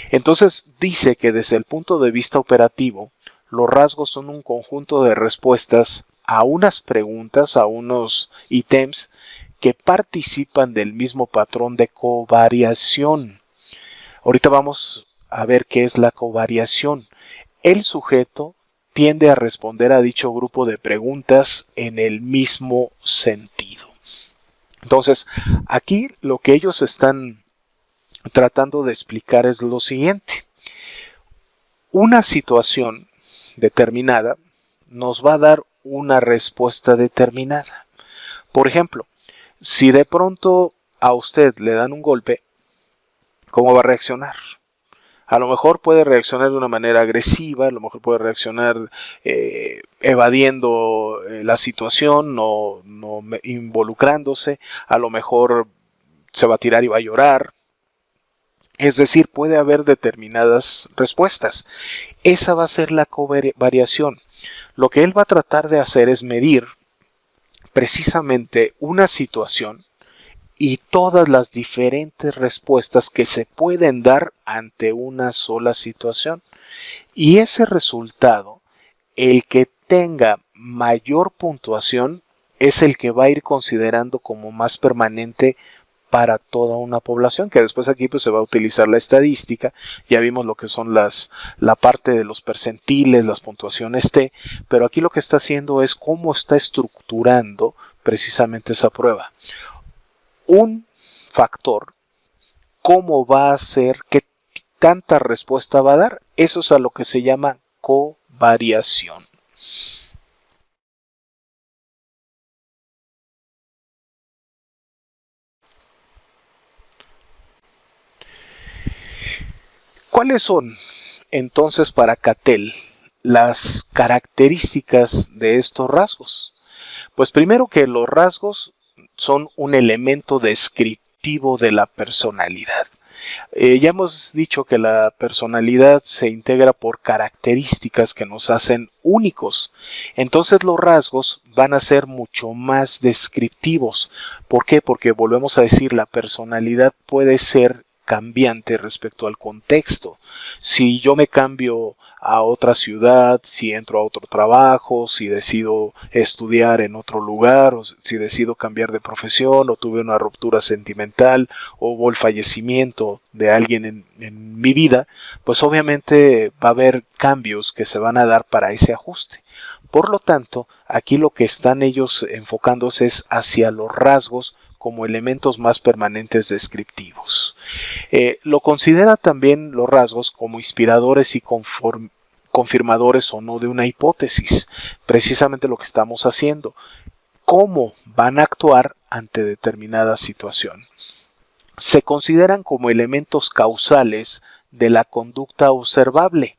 Entonces dice que desde el punto de vista operativo, los rasgos son un conjunto de respuestas a unas preguntas, a unos ítems que participan del mismo patrón de covariación. Ahorita vamos a ver qué es la covariación. El sujeto tiende a responder a dicho grupo de preguntas en el mismo sentido. Entonces, aquí lo que ellos están tratando de explicar es lo siguiente. Una situación determinada nos va a dar una respuesta determinada. Por ejemplo, si de pronto a usted le dan un golpe, ¿cómo va a reaccionar? A lo mejor puede reaccionar de una manera agresiva, a lo mejor puede reaccionar evadiendo la situación, no involucrándose, a lo mejor se va a tirar y va a llorar. Es decir, puede haber determinadas respuestas. Esa va a ser la covariación. Lo que él va a tratar de hacer es medir precisamente una situación y todas las diferentes respuestas que se pueden dar ante una sola situación. Y ese resultado, el que tenga mayor puntuación, es el que va a ir considerando como más permanente para toda una población, que después aquí pues se va a utilizar la estadística. Ya vimos lo que son la parte de los percentiles, las puntuaciones T, pero aquí lo que está haciendo es cómo está estructurando precisamente esa prueba. Un factor, cómo va a ser, qué tanta respuesta va a dar, eso es a lo que se llama covariación. ¿Cuáles son entonces para Cattell las características de estos rasgos? Pues primero que los rasgos son un elemento descriptivo de la personalidad. Ya hemos dicho que la personalidad se integra por características que nos hacen únicos. Entonces los rasgos van a ser mucho más descriptivos. ¿Por qué? Porque volvemos a decir, la personalidad puede ser cambiante respecto al contexto. Si yo me cambio a otra ciudad, si entro a otro trabajo, si decido estudiar en otro lugar, o si decido cambiar de profesión, o tuve una ruptura sentimental, o hubo el fallecimiento de alguien en mi vida, pues obviamente va a haber cambios que se van a dar para ese ajuste. Por lo tanto, aquí lo que están ellos enfocándose es hacia los rasgos como elementos más permanentes descriptivos. Lo considera también los rasgos como inspiradores y confirmadores o no de una hipótesis. Precisamente lo que estamos haciendo. ¿Cómo van a actuar ante determinada situación? Se consideran como elementos causales de la conducta observable.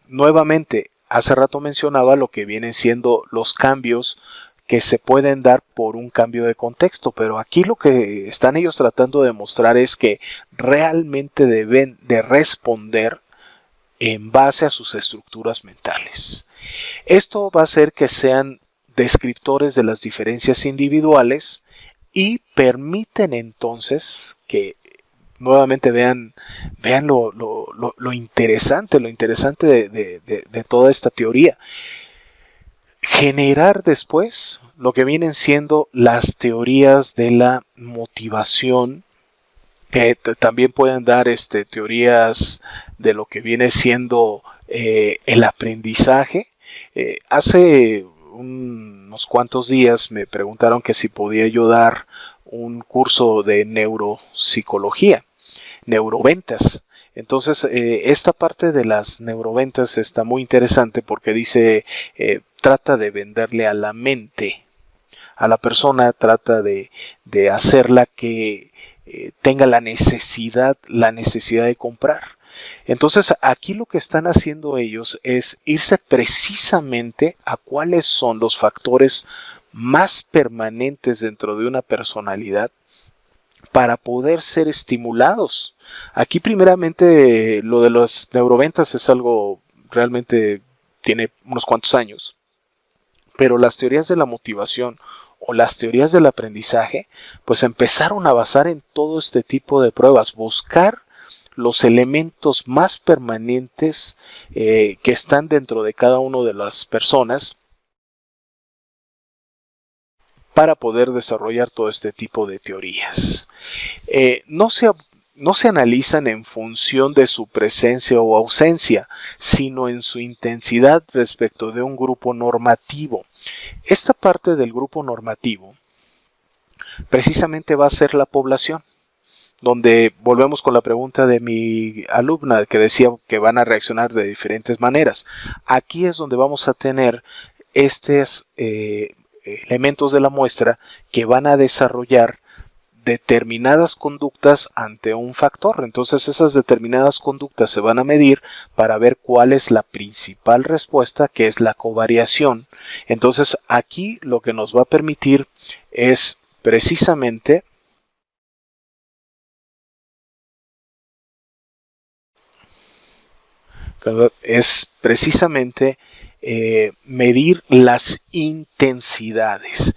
Nuevamente, hace rato mencionaba lo que vienen siendo los cambios que se pueden dar por un cambio de contexto, pero aquí lo que están ellos tratando de mostrar es que realmente deben de responder en base a sus estructuras mentales. Esto va a hacer que sean descriptores de las diferencias individuales y permiten entonces que nuevamente vean lo interesante de toda esta teoría. Generar después lo que vienen siendo las teorías de la motivación. También pueden dar teorías de lo que viene siendo el aprendizaje. Hace unos cuantos días me preguntaron que si podía yo dar un curso de neuropsicología, neuroventas. Entonces, esta parte de las neuroventas está muy interesante porque dice, trata de venderle a la mente, a la persona, trata de hacerla que tenga la necesidad de comprar. Entonces, aquí lo que están haciendo ellos es irse precisamente a cuáles son los factores más permanentes dentro de una personalidad para poder ser estimulados. Aquí primeramente lo de las neuroventas es algo realmente tiene unos cuantos años, pero las teorías de la motivación o las teorías del aprendizaje pues empezaron a basar en todo este tipo de pruebas, buscar los elementos más permanentes que están dentro de cada una de las personas para poder desarrollar todo este tipo de teorías. No se analizan en función de su presencia o ausencia, sino en su intensidad respecto de un grupo normativo. Esta parte del grupo normativo precisamente va a ser la población, donde volvemos con la pregunta de mi alumna que decía que van a reaccionar de diferentes maneras. Aquí es donde vamos a tener estos elementos de la muestra que van a desarrollar determinadas conductas ante un factor. Entonces esas determinadas conductas se van a medir para ver cuál es la principal respuesta, que es la covariación. Entonces aquí lo que nos va a permitir es precisamente medir las intensidades.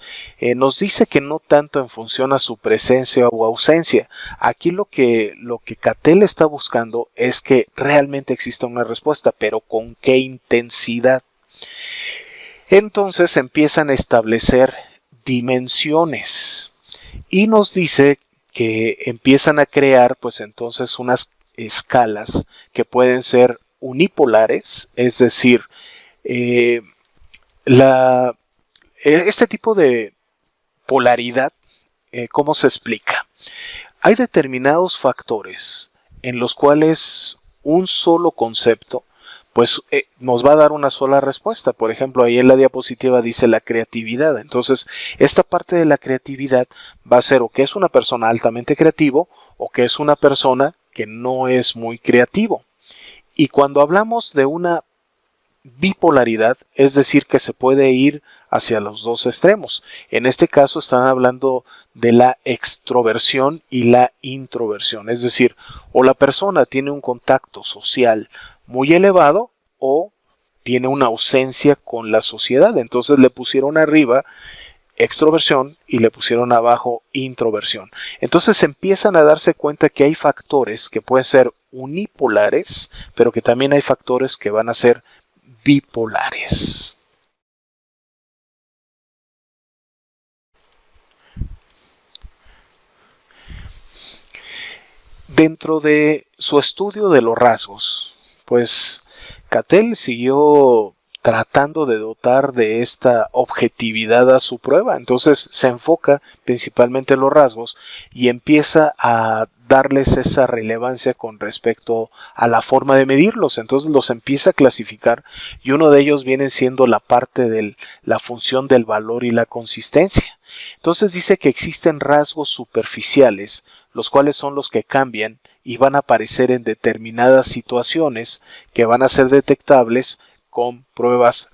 Nos dice que no tanto en función a su presencia o ausencia. Aquí lo que Cattell está buscando es que realmente exista una respuesta, pero ¿con qué intensidad? Entonces empiezan a establecer dimensiones y nos dice que empiezan a crear pues entonces unas escalas que pueden ser unipolares, es decir, este tipo de polaridad, ¿cómo se explica? Hay determinados factores en los cuales un solo concepto pues nos va a dar una sola respuesta. Por ejemplo, ahí en la diapositiva dice la creatividad. Entonces, esta parte de la creatividad va a ser o que es una persona altamente creativo o que es una persona que no es muy creativo. Y cuando hablamos de una bipolaridad, es decir, que se puede ir hacia los dos extremos. En este caso están hablando de la extroversión y la introversión, es decir, o la persona tiene un contacto social muy elevado o tiene una ausencia con la sociedad. Entonces le pusieron arriba extroversión y le pusieron abajo introversión. Entonces empiezan a darse cuenta que hay factores que pueden ser unipolares, pero que también hay factores que van a ser bipolares. Dentro de su estudio de los rasgos, pues Cattell siguió tratando de dotar de esta objetividad a su prueba. Entonces se enfoca principalmente en los rasgos y empieza a darles esa relevancia con respecto a la forma de medirlos. Entonces los empieza a clasificar y uno de ellos viene siendo la parte de la función del valor y la consistencia. Entonces dice que existen rasgos superficiales, los cuales son los que cambian y van a aparecer en determinadas situaciones que van a ser detectables con pruebas,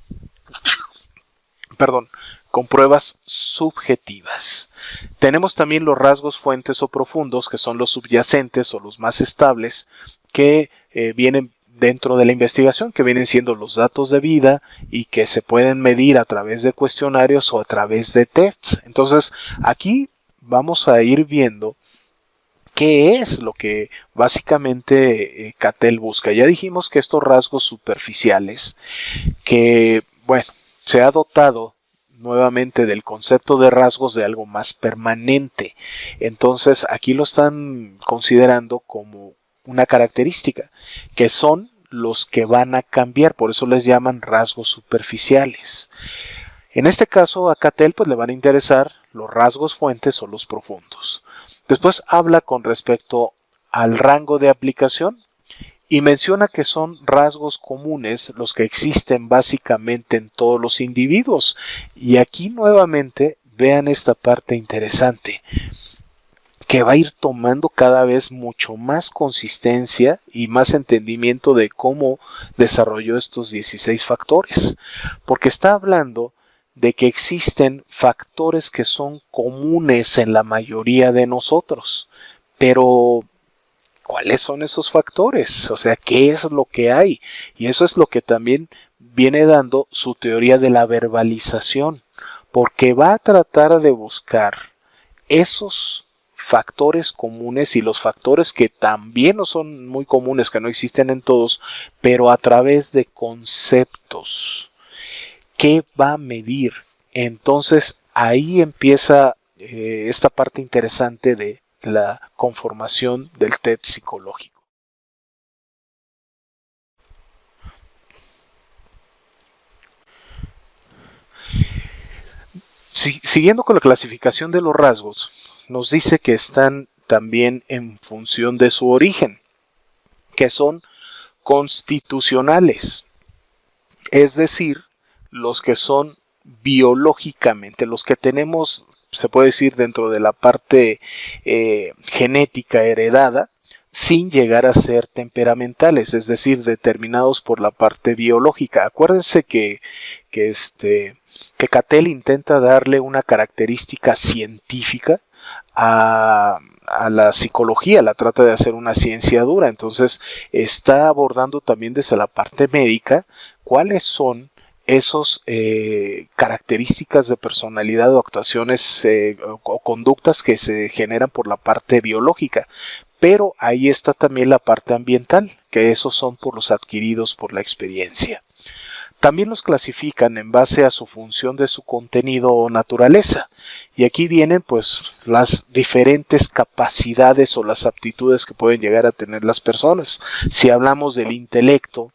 perdón, con pruebas subjetivas. Tenemos también los rasgos fuentes o profundos, que son los subyacentes o los más estables, que vienen dentro de la investigación, que vienen siendo los datos de vida y que se pueden medir a través de cuestionarios o a través de tests. Entonces, aquí vamos a ir viendo qué es lo que básicamente Cattell busca. Ya dijimos que estos rasgos superficiales, que, bueno, se ha dotado nuevamente del concepto de rasgos de algo más permanente. Entonces, aquí lo están considerando como una característica, que son los que van a cambiar, por eso les llaman rasgos superficiales. En este caso a Cattell pues le van a interesar los rasgos fuentes o los profundos. Después habla con respecto al rango de aplicación y menciona que son rasgos comunes los que existen básicamente en todos los individuos. Y aquí nuevamente vean esta parte interesante, que va a ir tomando cada vez mucho más consistencia y más entendimiento de cómo desarrolló estos 16 factores. Porque está hablando de que existen factores que son comunes en la mayoría de nosotros. Pero, ¿cuáles son esos factores? O sea, ¿qué es lo que hay? Y eso es lo que también viene dando su teoría de la verbalización. Porque va a tratar de buscar esos factores comunes y los factores que también no son muy comunes, que no existen en todos, pero a través de conceptos. ¿Qué va a medir? Entonces ahí empieza esta parte interesante de la conformación del test psicológico. Siguiendo con la clasificación de los rasgos, nos dice que están también en función de su origen, que son constitucionales, es decir, los que son biológicamente, los que tenemos, se puede decir, dentro de la parte genética heredada, sin llegar a ser temperamentales, es decir, determinados por la parte biológica. Acuérdense que Cattell intenta darle una característica científica a la psicología, la trata de hacer una ciencia dura, entonces está abordando también desde la parte médica cuáles son esos características de personalidad o actuaciones o conductas que se generan por la parte biológica. Pero ahí está también la parte ambiental, que esos son por los adquiridos por la experiencia. También los clasifican en base a su función de su contenido o naturaleza. Y aquí vienen pues las diferentes capacidades o las aptitudes que pueden llegar a tener las personas. Si hablamos del intelecto,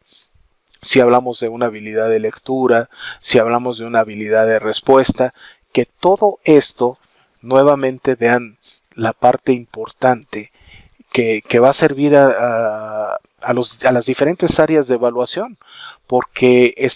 si hablamos de una habilidad de lectura, si hablamos de una habilidad de respuesta, que todo esto, nuevamente vean la parte importante, que va a servir a las diferentes áreas de evaluación, porque el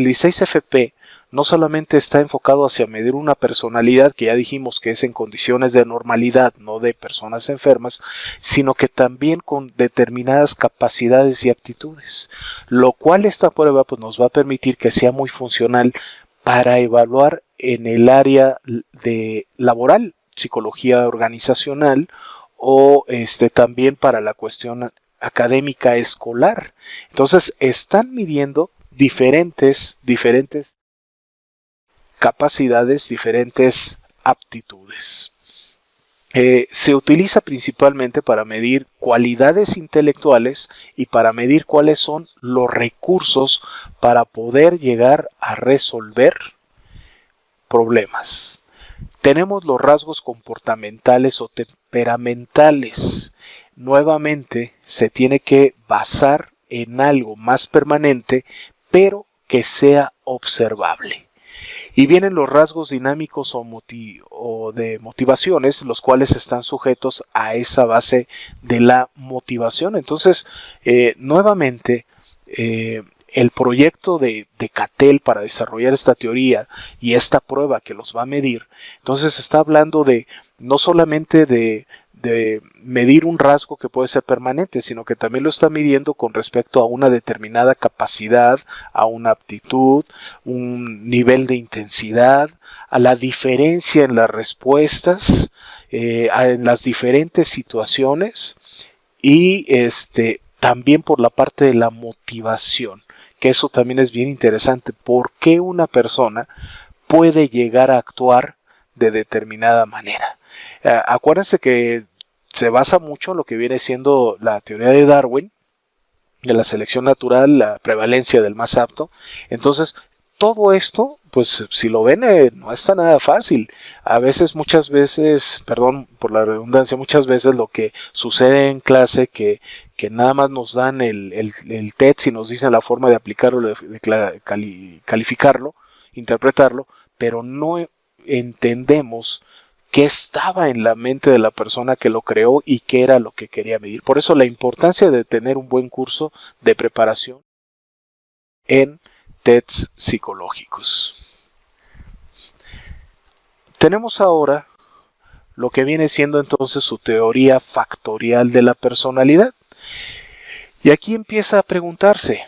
16FP no solamente está enfocado hacia medir una personalidad, que ya dijimos que es en condiciones de normalidad, no de personas enfermas, sino que también con determinadas capacidades y aptitudes, lo cual esta prueba pues, nos va a permitir que sea muy funcional para evaluar en el área de laboral, psicología organizacional, o también para la cuestión académica escolar. Entonces están midiendo diferentes capacidades, diferentes aptitudes. Se utiliza principalmente para medir cualidades intelectuales y para medir cuáles son los recursos para poder llegar a resolver problemas. Tenemos los rasgos comportamentales o temperamentales. Nuevamente se tiene que basar en algo más permanente, pero que sea observable. Y vienen los rasgos dinámicos o de motivaciones, los cuales están sujetos a esa base de la motivación. Entonces, nuevamente, el proyecto de Cattell para desarrollar esta teoría y esta prueba que los va a medir, entonces está hablando de no solamente de medir un rasgo que puede ser permanente, sino que también lo está midiendo con respecto a una determinada capacidad, a una aptitud, un nivel de intensidad, a la diferencia en las respuestas, en las diferentes situaciones y también por la parte de la motivación, que eso también es bien interesante. ¿Por qué una persona puede llegar a actuar de determinada manera? Acuérdense que se basa mucho en lo que viene siendo la teoría de Darwin, de la selección natural, la prevalencia del más apto. Entonces, todo esto, pues si lo ven, no está nada fácil. A veces, muchas veces, perdón por la redundancia, muchas veces lo que sucede en clase, que nada más nos dan el TED y nos dicen la forma de aplicarlo, de calificarlo, interpretarlo, pero no entendemos qué estaba en la mente de la persona que lo creó y qué era lo que quería medir. Por eso la importancia de tener un buen curso de preparación en TEDs psicológicos. Tenemos ahora lo que viene siendo entonces su teoría factorial de la personalidad. Y aquí empieza a preguntarse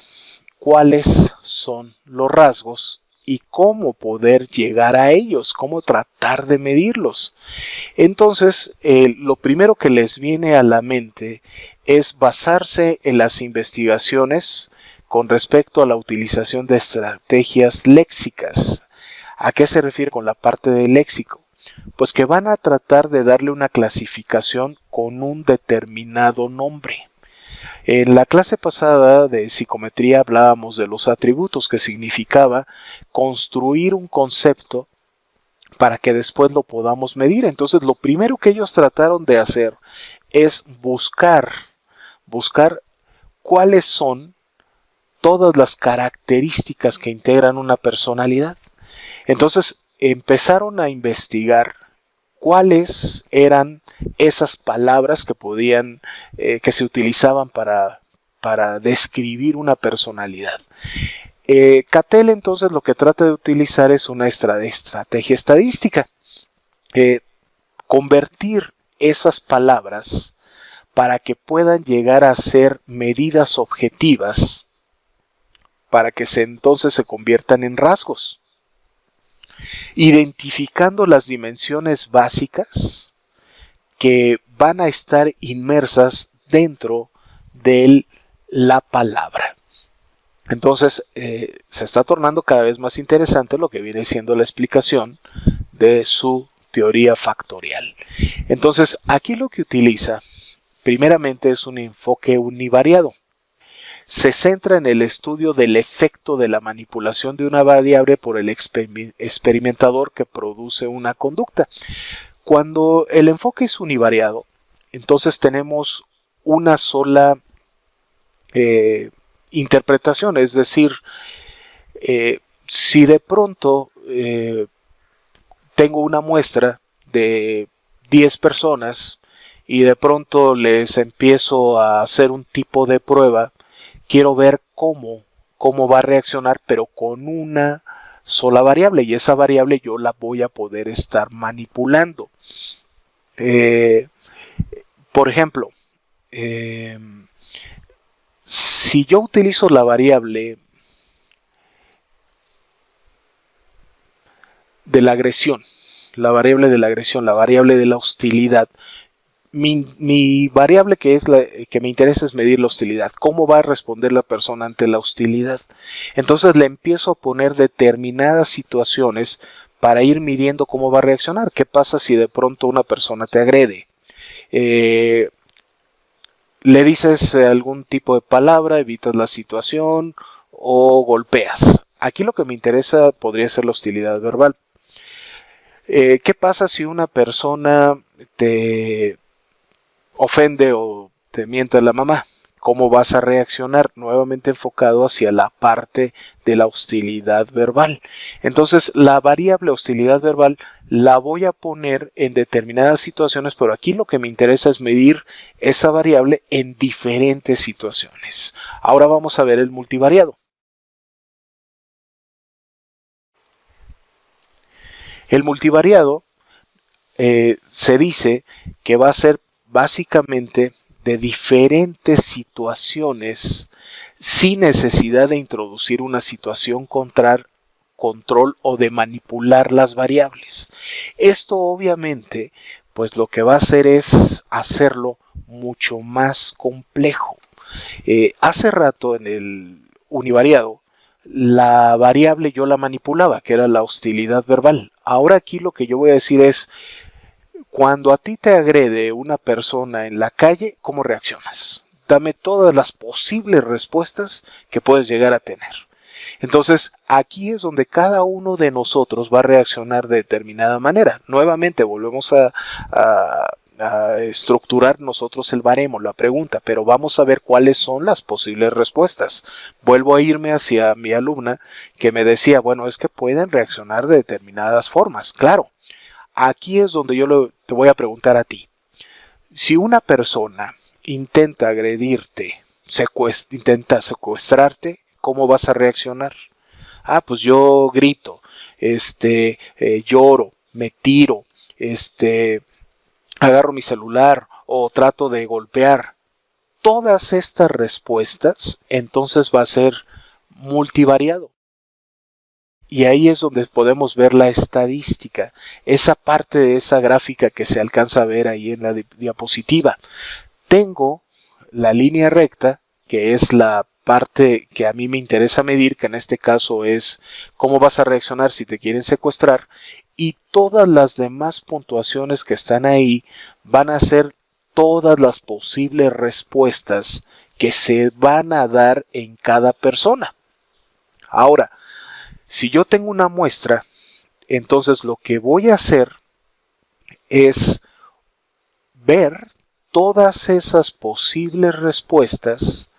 cuáles son los rasgos y cómo poder llegar a ellos, cómo tratar de medirlos. Entonces, lo primero que les viene a la mente es basarse en las investigaciones con respecto a la utilización de estrategias léxicas. ¿A qué se refiere con la parte del léxico? Pues que van a tratar de darle una clasificación con un determinado nombre. En la clase pasada de psicometría hablábamos de los atributos, que significaba construir un concepto para que después lo podamos medir. Entonces, lo primero que ellos trataron de hacer es buscar cuáles son todas las características que integran una personalidad. Entonces, empezaron a investigar cuáles eran esas palabras que que se utilizaban para describir una personalidad. Cattell entonces lo que trata de utilizar es una estrategia estadística, convertir esas palabras para que puedan llegar a ser medidas objetivas, para que entonces se conviertan en rasgos, identificando las dimensiones básicas que van a estar inmersas dentro de la palabra. Entonces, se está tornando cada vez más interesante lo que viene siendo la explicación de su teoría factorial. Entonces, aquí lo que utiliza, primeramente, es un enfoque univariado. Se centra en el estudio del efecto de la manipulación de una variable por el experimentador que produce una conducta. Cuando el enfoque es univariado, entonces tenemos una sola interpretación, es decir, si de pronto tengo una muestra de 10 personas y de pronto les empiezo a hacer un tipo de prueba, quiero ver cómo va a reaccionar, pero con una sola variable, y esa variable yo la voy a poder estar manipulando. Por ejemplo, si yo utilizo la variable de la agresión, la variable de la hostilidad, mi variable que me interesa es medir la hostilidad. ¿Cómo va a responder la persona ante la hostilidad? Entonces le empiezo a poner determinadas situaciones para ir midiendo cómo va a reaccionar. ¿Qué pasa si de pronto una persona te agrede? Le dices algún tipo de palabra, evitas la situación o golpeas. Aquí lo que me interesa podría ser la hostilidad verbal. ¿Qué pasa si una persona te ofende o te miente a la mamá? ¿Cómo vas a reaccionar? Nuevamente enfocado hacia la parte de la hostilidad verbal. Entonces, la variable hostilidad verbal la voy a poner en determinadas situaciones, pero aquí lo que me interesa es medir esa variable en diferentes situaciones. Ahora vamos a ver el multivariado. El multivariado se dice que va a ser básicamente de diferentes situaciones sin necesidad de introducir una situación control o de manipular las variables. Esto obviamente pues lo que va a hacer es hacerlo mucho más complejo. Hace rato en el univariado la variable yo la manipulaba, que era la hostilidad verbal. Ahora aquí lo que yo voy a decir es, cuando a ti te agrede una persona en la calle, ¿cómo reaccionas? Dame todas las posibles respuestas que puedes llegar a tener. Entonces, aquí es donde cada uno de nosotros va a reaccionar de determinada manera. Nuevamente, volvemos a estructurar nosotros el baremo, la pregunta, pero vamos a ver cuáles son las posibles respuestas. Vuelvo a irme hacia mi alumna que me decía, bueno, es que pueden reaccionar de determinadas formas. Claro, aquí es donde yo te voy a preguntar a ti. Si una persona intenta agredirte, intenta secuestrarte, ¿cómo vas a reaccionar? Ah, pues yo grito, lloro, me tiro, agarro mi celular o trato de golpear. Todas estas respuestas, entonces va a ser multivariado. Y ahí es donde podemos ver la estadística, esa parte de esa gráfica que se alcanza a ver ahí en la diapositiva. Tengo la línea recta, que es la parte que a mí me interesa medir, que en este caso es cómo vas a reaccionar si te quieren secuestrar, y todas las demás puntuaciones que están ahí van a ser todas las posibles respuestas que se van a dar en cada persona. Ahora, si yo tengo una muestra, entonces lo que voy a hacer es ver todas esas posibles respuestas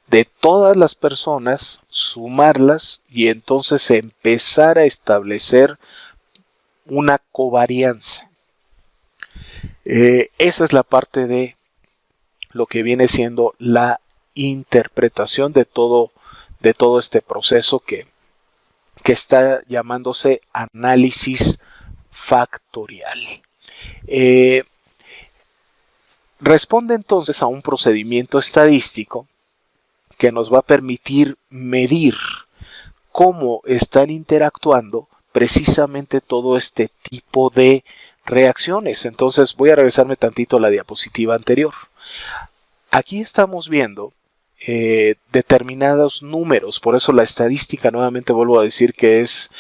de todas las personas, sumarlas y entonces empezar a establecer una covarianza. Esa es la parte de lo que viene siendo la interpretación de todo este proceso que está llamándose análisis factorial. Responde entonces a un procedimiento estadístico que nos va a permitir medir cómo están interactuando precisamente todo este tipo de reacciones. Entonces voy a regresarme tantito a la diapositiva anterior. Aquí estamos viendo determinados números, por eso la estadística, nuevamente vuelvo a decir que es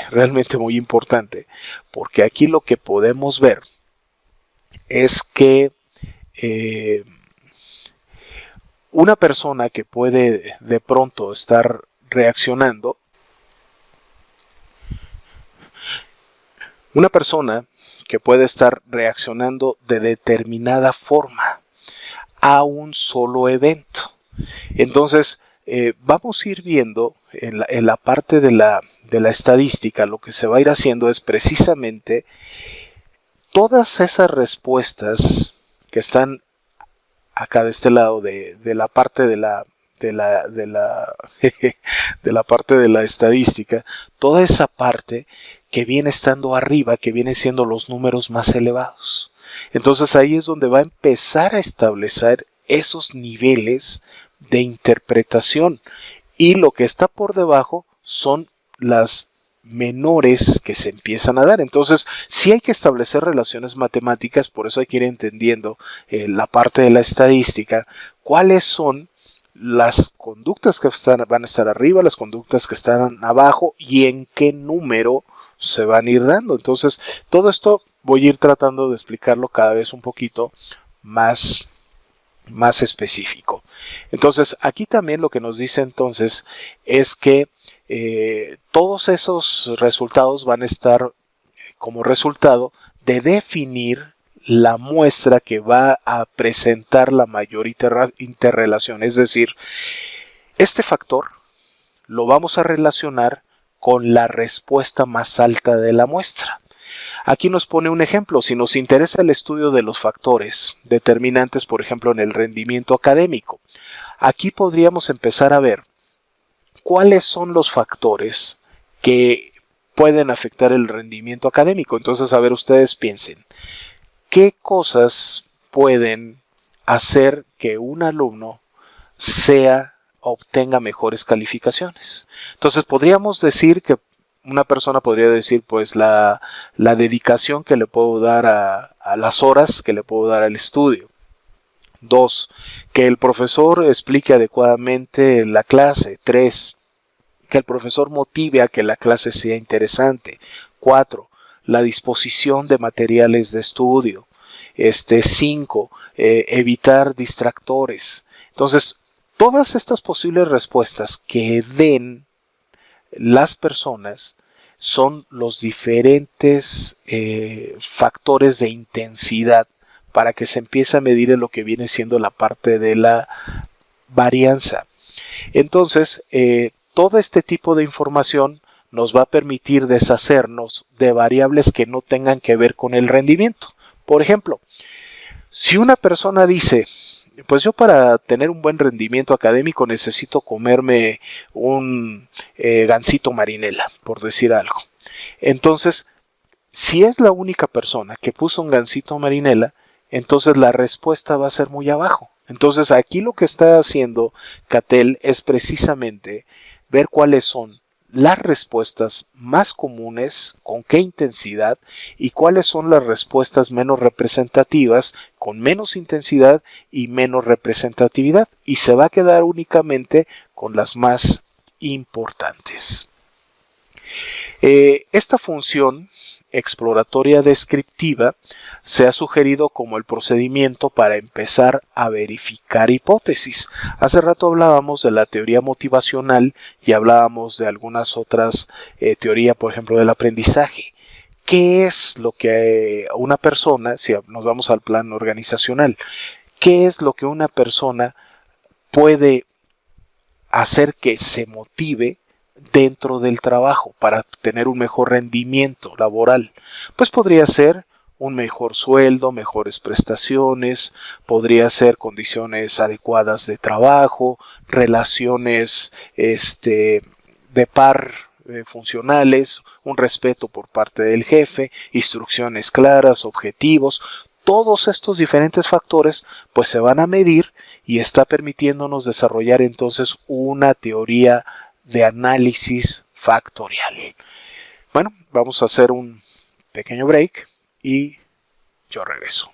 realmente muy importante, porque aquí lo que podemos ver es que una persona que puede de pronto estar reaccionando, de determinada forma a un solo evento. Entonces, vamos a ir viendo en la parte de la estadística, lo que se va a ir haciendo es precisamente todas esas respuestas que están acá de este lado de la parte de la parte de la estadística, toda esa parte que viene estando arriba, que viene siendo los números más elevados. Entonces ahí es donde va a empezar a establecer esos niveles de interpretación, y lo que está por debajo son las menores que se empiezan a dar. Entonces sí hay que establecer relaciones matemáticas, por eso hay que ir entendiendo la parte de la estadística, cuáles son las conductas que van a estar arriba, las conductas que están abajo y en qué número se van a ir dando. Entonces todo esto voy a ir tratando de explicarlo cada vez un poquito más específico. Entonces aquí también lo que nos dice entonces es que todos esos resultados van a estar como resultado de definir la muestra que va a presentar la mayor interrelación. Es decir, este factor lo vamos a relacionar con la respuesta más alta de la muestra. Aquí nos pone un ejemplo. Si nos interesa el estudio de los factores determinantes, por ejemplo, en el rendimiento académico, aquí podríamos empezar a ver cuáles son los factores que pueden afectar el rendimiento académico. Entonces, a ver, ustedes piensen, ¿qué cosas pueden hacer que un alumno obtenga mejores calificaciones? Entonces, podríamos decir que una persona podría decir, pues, la dedicación que le puedo dar a las horas que le puedo dar al estudio. 2. Que el profesor explique adecuadamente la clase. 3. Que el profesor motive a que la clase sea interesante. 4. La disposición de materiales de estudio. 5. Evitar distractores. Entonces, todas estas posibles respuestas que den las personas son los diferentes factores de intensidad para que se empiece a medir en lo que viene siendo la parte de la varianza. Entonces, todo este tipo de información nos va a permitir deshacernos de variables que no tengan que ver con el rendimiento. Por ejemplo, si una persona dice, pues yo para tener un buen rendimiento académico necesito comerme un gansito marinela, por decir algo. Entonces, si es la única persona que puso un gansito marinela, entonces la respuesta va a ser muy abajo. Entonces aquí lo que está haciendo Cattell es precisamente ver cuáles son las respuestas más comunes, con qué intensidad, y cuáles son las respuestas menos representativas, con menos intensidad y menos representatividad, y se va a quedar únicamente con las más importantes. Esta función exploratoria descriptiva se ha sugerido como el procedimiento para empezar a verificar hipótesis. Hace rato hablábamos de la teoría motivacional y hablábamos de algunas otras teorías, por ejemplo, del aprendizaje. ¿Qué es lo que una persona, si nos vamos al plan organizacional, qué es lo que una persona puede hacer que se motive dentro del trabajo para tener un mejor rendimiento laboral? Pues podría ser un mejor sueldo, mejores prestaciones, podría ser condiciones adecuadas de trabajo, relaciones de par funcionales, un respeto por parte del jefe, instrucciones claras, objetivos. Todos estos diferentes factores pues se van a medir y está permitiéndonos desarrollar entonces una teoría de análisis factorial. Bueno, vamos a hacer un pequeño break y yo regreso.